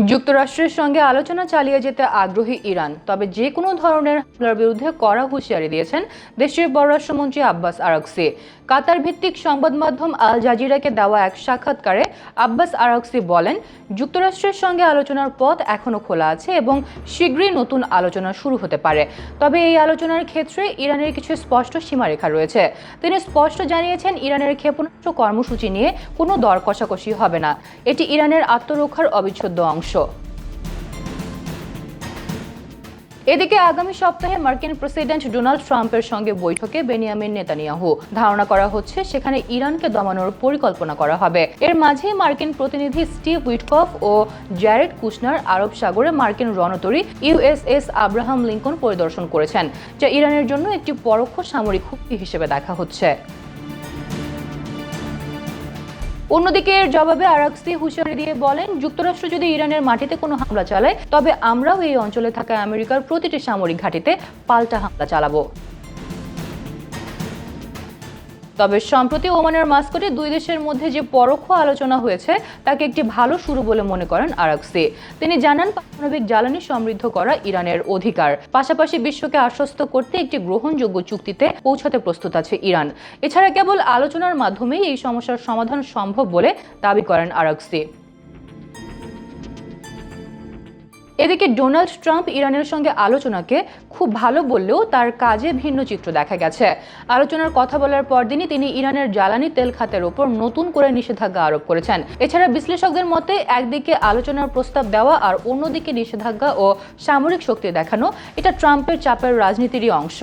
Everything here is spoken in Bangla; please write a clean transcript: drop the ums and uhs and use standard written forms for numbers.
যুক্তরাষ্ট্রের সঙ্গে আলোচনা চালিয়ে যেতে আগ্রহী ইরান, তবে যে কোনো ধরনের হামলার বিরুদ্ধে কড়া হুঁশিয়ারি দিয়েছেন দেশটির পররাষ্ট্রমন্ত্রী আব্বাস আরাগচি। কাতার ভিত্তিক সংবাদ মাধ্যম আল জাজিরাকে দেওয়া এক সাক্ষাৎকারে আব্বাস আরাগচি বলেন, যুক্তরাষ্ট্রের সঙ্গে আলোচনার পথ এখনও খোলা আছে এবং শীঘ্রই নতুন আলোচনা শুরু হতে পারে। তবে এই আলোচনার ক্ষেত্রে ইরানের কিছু স্পষ্ট সীমারেখা রয়েছে। তিনি স্পষ্ট জানিয়েছেন, ইরানের ক্ষেপণাস্ত্র কর্মসূচি নিয়ে কোনো দর কষাকষি হবে না। এটি ইরানের আত্মরক্ষার অবিচ্ছেদ্য অংশ। এদিকে আগামী সপ্তাহে মার্কিন প্রেসিডেন্ট ডোনাল্ড ট্রাম্পের সঙ্গে বৈঠকে বেনিয়ামিন নেতানিয়াহু। ধারণা করা হচ্ছে সেখানে ইরানকে দমানোর পরিকল্পনা করা হবে। এর মাঝেই মার্কিন প্রতিনিধি স্টিভ উইটকফ ও জ্যারেড কুশনার আরব সাগরে মার্কিন রণতরী ইউএসএস আব্রাহাম লিঙ্কন পরিদর্শন করেছেন, যা ইরানের জন্য একটি পরোক্ষ সামরিক হুমকি হিসেবে দেখা হচ্ছে। অন্যদিকে এর জবাবে আরাগচি হুঁশিয়ারি দিয়ে বলেন, যুক্তরাষ্ট্র যদি ইরানের মাটিতে কোনো হামলা চালায়, তবে আমরাও এই অঞ্চলে থাকা আমেরিকার প্রতিটি সামরিক ঘাঁটিতে পাল্টা হামলা চালাবো। তবে সম্প্রতি ওমানের মাস্কটে দুই দেশের মধ্যে যে পরোক্ষ আলোচনা হয়েছে তাকে একটি ভালো শুরু বলে মনে করেন আরাগচি। তিনি জানান, পারমাণবিক জ্বালানি সমৃদ্ধ করা ইরানের অধিকার, পাশাপাশি বিশ্বকে আশ্বস্ত করতে একটি গ্রহণযোগ্য চুক্তিতে পৌঁছাতে প্রস্তুত আছে ইরান। এছাড়া কেবল আলোচনার মাধ্যমেই এই সমস্যার সমাধান সম্ভব বলে দাবি করেন আরাগচি। এদিকে ডোনাল্ড ট্রাম্প ইরানের সঙ্গে আলোচনাকে খুব ভালো বললেও তার কাজে ভিন্ন চিত্র দেখা গেছে। আলোচনার কথা বলার পরদিনই তিনি ইরানের জ্বালানি তেল খাতের ওপর নতুন করে নিষেধাজ্ঞা আরোপ করেছেন। এছাড়া বিশ্লেষকদের মতে একদিকে আলোচনার প্রস্তাব দেওয়া আর অন্যদিকে নিষেধাজ্ঞা ও সামরিক শক্তি দেখানো, এটা ট্রাম্পের চাপের রাজনীতিরই অংশ।